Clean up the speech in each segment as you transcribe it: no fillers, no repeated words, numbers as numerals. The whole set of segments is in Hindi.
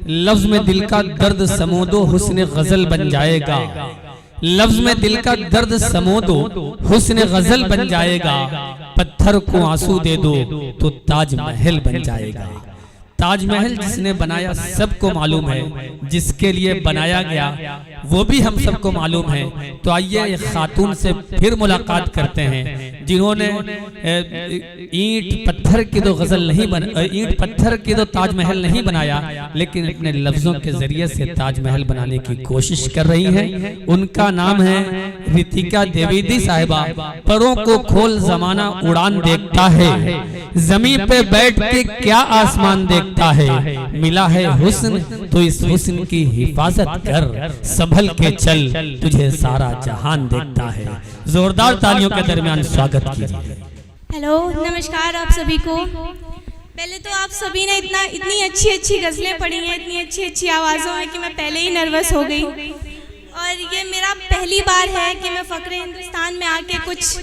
लफ्ज में दिल का दर्द समो दो हुस्न गजल बन जाएगा। लफ्ज में दिल का दर्द समो दो हुस्न गजल बन जाएगा। पत्थर को आंसू दे दो तो ताजमहल बन जाएगा। ताजमहल जिसने बनाया सबको मालूम है, जिसके लिए बनाया गया वो भी हम सबको मालूम है। तो आइए एक खातून से फिर मुलाकात करते हैं जिन्होंने ईंट पत्थर की तो गजल नहीं ईंट पत्थर की तो ताजमहल नहीं बनाया, लेकिन अपने लफ्जों के जरिए से ताजमहल बनाने की कोशिश कर रही है। उनका नाम है रितिका द्विवेदी साहिबा। परों को खोल जमाना उड़ान देखता है, जमीन पे बैठ के क्या आसमान देखता है। मिला है हुस्न तो इस हुस्न की हिफाजत कर, संभल के चल तुझे सारा जहान देखता है। जोरदार तालियों के दरमियान स्वागत कीजिए। हेलो, नमस्कार आप सभी को। पहले तो आप सभी ने इतनी अच्छी अच्छी गज़लें पढ़ी हैं, इतनी अच्छी अच्छी आवाज़ों में कि मैं पहले ही नर्वस हो गई। और ये मेरा पहली बार है कि मैं फ़ख्रे हिंदुस्तान में आके कुछ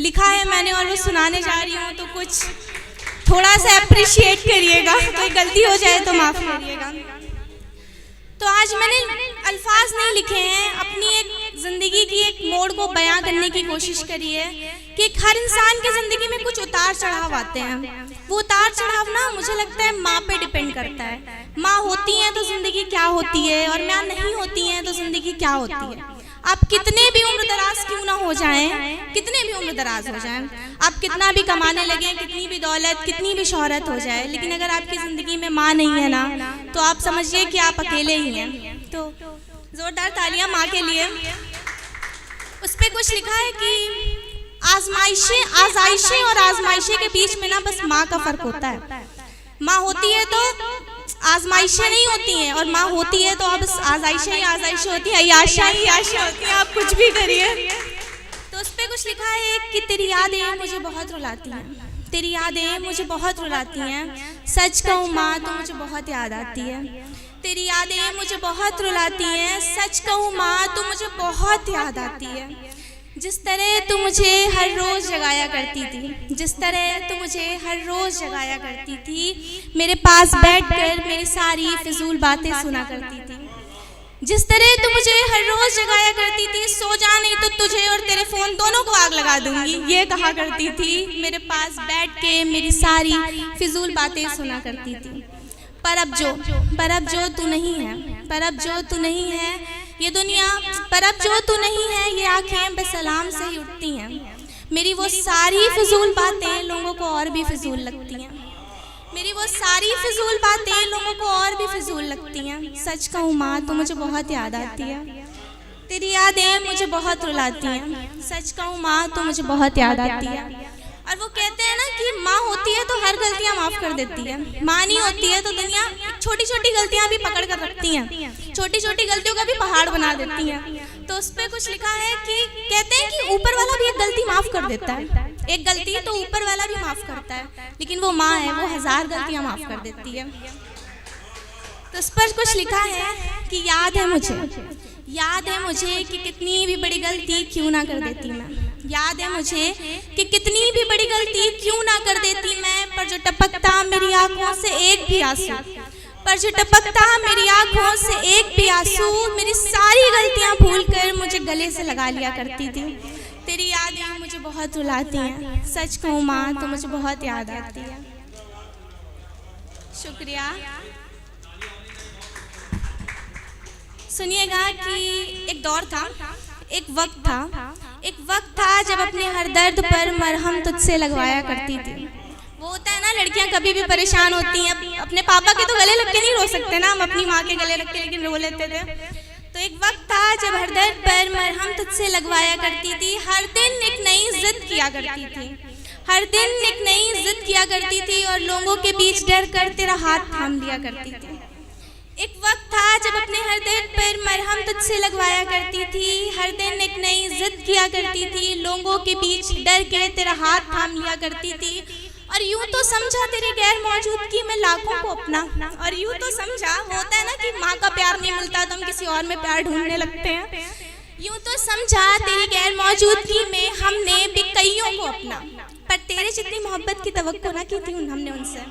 लिखा है मैंने और वो सुनाने जा रही हूँ, तो कुछ थोड़ा सा अप्रिशिएट करिएगा। कोई गलती हो जाए तो माफ़ करिएगा। तो आज मैंने अल्फाज नहीं लिखे हैं, अपनी एक ज़िंदगी की एक मोड़ को बयां करने की कोशिश करी है कि हर इंसान की ज़िंदगी में कुछ उतार चढ़ाव आते हैं। वो उतार चढ़ाव ना मुझे लगता है माँ पे डिपेंड करता है। माँ होती हैं तो ज़िंदगी क्या होती है, और माँ नहीं होती हैं तो ज़िंदगी क्या होती है। आप कितने भी उम्र दराज क्यों ना हो जाएं, कितने भी उम्र दराज हो जाएं, आप कितना भी कमाने लगें, कितनी भी दौलत, कितनी भी शोहरत हो जाए, लेकिन अगर आपकी ज़िंदगी में माँ नहीं है ना, तो आप समझिए कि आप अकेले ही हैं। तो ज़ोरदार तालियां माँ के लिए। उस पर कुछ लिखा है कि आज़ाइशें और आज़माइशें के बीच में ना बस माँ का फ़र्क होता है। माँ होती है तो आज़माइशें नहीं होती हैं, और माँ होती है तो अब आज़ाइशें ही आज़ाइशें होती हैं, याशा ही याशा होती हैं, आप कुछ भी करिए। तो उस पर कुछ लिखा है कि तेरी यादें मुझे बहुत रुलाती हैं, तेरी यादें मुझे बहुत रुलाती हैं। सच कहूँ माँ तो मुझे बहुत याद आती है, तेरी यादें मुझे बहुत रुलाती हैं। सच कहूँ माँ तो मुझे बहुत याद आती है। जिस तरह तू मुझे हर रोज़ जगाया करती थी, जिस तरह तू मुझे हर रोज़ जगाया करती थी, मेरे पास बैठकर मेरी सारी फिजूल बातें सुना करती थी। जिस तरह तू मुझे हर रोज़ जगाया करती थी, सो जा नहीं तो तुझे और तेरे फ़ोन दोनों को आग लगा दूंगी, ये कहा करती थी। मेरे पास बैठ के मेरी सारी फिजूल बातें सुना करती थी। पर अब जो तू नहीं है, पर अब जो तू नहीं है ये दुनिया, पर अब जो तू नहीं है ये आंखें बेसलाम से ही उठती हैं। मेरी वो सारी फिजूल बातें लोगों को और भी फिजूल लगती हैं, मेरी वो सारी फिजूल बातें लोगों को और भी फिजूल लगती हैं। सच कहूँ माँ तो मुझे बहुत याद आती है, तेरी यादें मुझे बहुत रुलाती हैं। सच कहूँ माँ तो मुझे बहुत याद आती है। और वो कहते हैं ना कि माँ होती है तो हर गलतियाँ माफ़ कर देती है, माँ नहीं होती है तो दुनिया छोटी छोटी गलतियाँ भी पकड़ कर रखती हैं, छोटी छोटी गलतियों का भी पहाड़ बना देती हैं। तो उस पर कुछ लिखा है कि कहते हैं कि ऊपर वाला भी एक गलती माफ़ कर देता है, एक गलती तो ऊपर वाला भी माफ़ करता है, लेकिन वो माँ है, वो 1000 गलतियाँ माफ़ कर देती है। तो उस पर कुछ लिखा है कि याद है मुझे कि कितनी भी बड़ी गलती क्यों ना कर देती मैं, याद है मुझे कि कितनी भी बड़ी गलती क्यों ना कर देती मैं। पर जो टपकता मेरी आंखों से एक भी आंसू, पर जो टपकता मेरी आंखों से एक भी आंसू, मेरी सारी गलतियां भूलकर मुझे गले से लगा लिया करती थी। तेरी यादें मुझे बहुत रुलाती हैं। सच कहूँ माँ तो मुझे बहुत याद आती है। शुक्रिया। सुनिएगा कि एक दौर था, एक वक्त था जब अपने हर दर्द पर मरहम तुझसे लगवाया करती थी। वो होता है ना, लड़कियां कभी भी परेशान होती हैं, अपने पापा के तो गले लग के नहीं रो सकते ना, हम अपनी माँ के गले लग के लेकिन रो लेते थे। तो एक वक्त था जब हर दर्द पर मरहम तुझसे लगवाया करती थी। हर दिन एक नई जिद किया करती थी, हर दिन एक नई जिद किया करती थी, और लोगों के बीच डर कर तेरा हाथ थाम लिया करती थी। एक वक्त था जब अपने हर दर्द पर मरहम तुझसे लगवाया करती थी, हर दिन एक नई जिद किया करती थी, लोगों के बीच डर के तेरा हाथ थाम लिया करती थी। और यूं तो समझा तेरी गैर मौजूदगी में लाखों को अपना, और यूं तो समझा, होता है ना कि माँ का प्यार नहीं मिलता तो हम किसी और में प्यार ढूंढने लगते हैं। यूं तो समझा तेरी गैर मौजूदगी में हमने भी कईयों को अपना, पर तेरे जितनी मोहब्बत की तवक्को ना की थी हमने उनसे,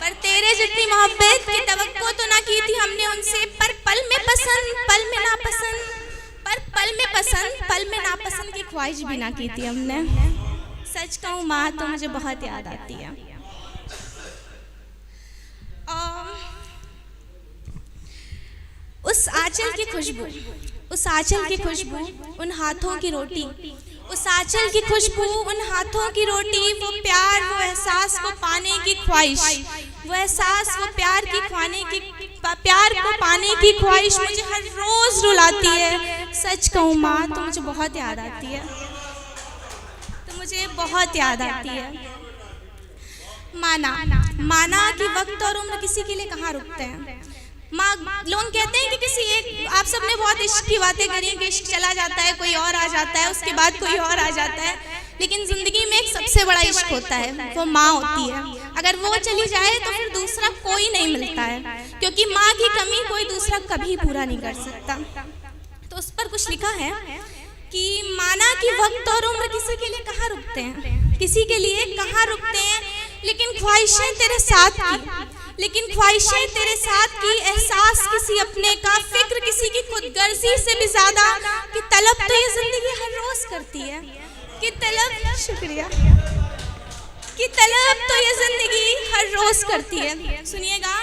पर तेरे जितनी मोहब्बत की तवक्को तो ना की थी हमने उनसे, पर पल में पसंद पल में नापसंद, पर पल में पसंद पल में नापसंद की ख्वाहिश भी ना की थी हमने। सच कहूँ माँ तो मुझे बहुत याद आती है। उस आंचल की खुशबू, उस आंचल की खुशबू, उन हाथों की रोटी, उस आंचल की खुशबू, उन हाथों की रोटी, वो प्यार, वो एहसास को पाने की ख्वाहिश, वो एहसास, वो प्यार की खाने की, प्यार को पाने की ख्वाहिश मुझे हर रोज रुलाती है। सच कहूँ माँ तो मुझे बहुत याद आती है, तो मुझे बहुत याद आती है। माना कि वक्त और उम्र किसी के लिए कहाँ रुकते हैं। माँ, लोग कहते हैं कि किसी एक, आप सबने बहुत इश्क की बातें करी कि इश्क चला जाता है, कोई और आ जाता है, उसके बाद कोई और आ जाता है, लेकिन जिंदगी में एक सबसे बड़ा इश्क होता है, वो माँ होती है। अगर वो चली जाए तो फिर दूसरा कोई नहीं मिलता है, क्योंकि माँ की कमी कोई दूसरा कभी पूरा नहीं कर सकता। तो उस पर कुछ लिखा है कि माना कि वक्त और उम्र किसी के लिए कहाँ रुकते हैं, किसी के लिए कहाँ रुकते हैं, लेकिन ख्वाहिशें तेरे साथ की, लेकिन ख्वाहिशें तेरे साथ की, एहसास किसी अपने का, फिक्र किसी की खुदगर्जी से भी ज्यादा, कि तलब तो ये जिंदगी हर रोज करती है, कि तलब, शुक्रिया, कि तलब तो ये जिंदगी हर रोज करती है। सुनिएगा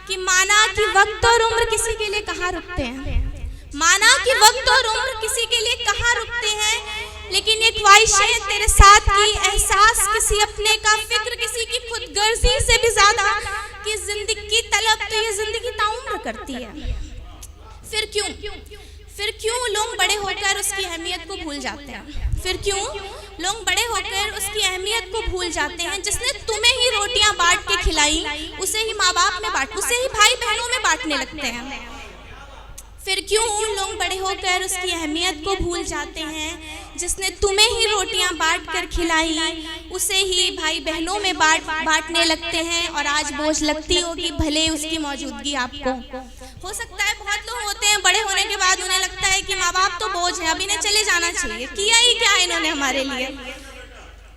कि माना कि वक्त और उम्र किसी के लिए कहाँ रुकते हैं, माना कि वक्त और उम्र किसी के लिए कहाँ रुकते हैं, लेकिन ये ख्वाहिशें तेरे साथ की, एहसास किसी अपने का, फिक्र किसी की खुदगर्जी से भी ज्यादा, कि जिंदगी की तलब तो ये जिंदगी ताउम्र करती है। फिर क्यों लोग बड़े होकर उसकी अहमियत को भूल जाते हैं, फिर क्यों लोग बड़े होकर उसकी अहमियत को भूल जाते हैं। जिसने तुम्हें ही रोटियां बांट के खिलाई, उसे ही माँ बाप में बांट, उसे ही भाई बहनों में बांटने लगते हैं। फिर क्यों लोग बड़े होकर उसकी अहमियत को भूल जाते हैं। जिसने तुम्हें ही रोटियां बांट कर खिलाई, उसे ही भाई बहनों में बांटने लगते हैं, और आज बोझ लगती होगी भले उसकी मौजूदगी आपको। हो सकता है बहुत लोग होते हैं बड़े होने के बाद उन्हें लगता है कि माँ बाप तो बोझ है, अब इन्हें चले जाना चाहिए, किया ही क्या इन्होंने हमारे लिए।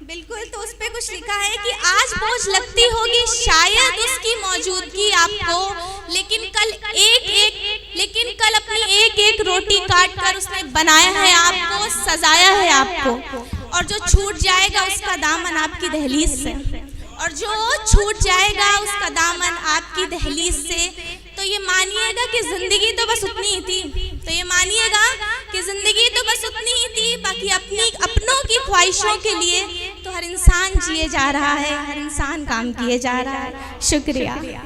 बिल्कुल, तो उस पे कुछ लिखा है कि आज बोझ लगती होगी शायद उसकी मौजूदगी आपको, लेकिन कल अपनी एक एक रोटी काट कर उसने बनाया है आपको, सजाया है आपको, और जो छूट जाएगा उसका दामन आपकी दहलीज से, और जो छूट जाएगा उसका दामन आपकी दहलीज से, तो ये मानिएगा कि जिंदगी तो बस उतनी ही थी, तो ये मानिएगा कि जिंदगी तो बस उतनी ही थी। बाकी अपनों की ख्वाहिशों के लिए तो हर इंसान जिए जा रहा है, हर इंसान काम किए जा रहा है। शुक्रिया।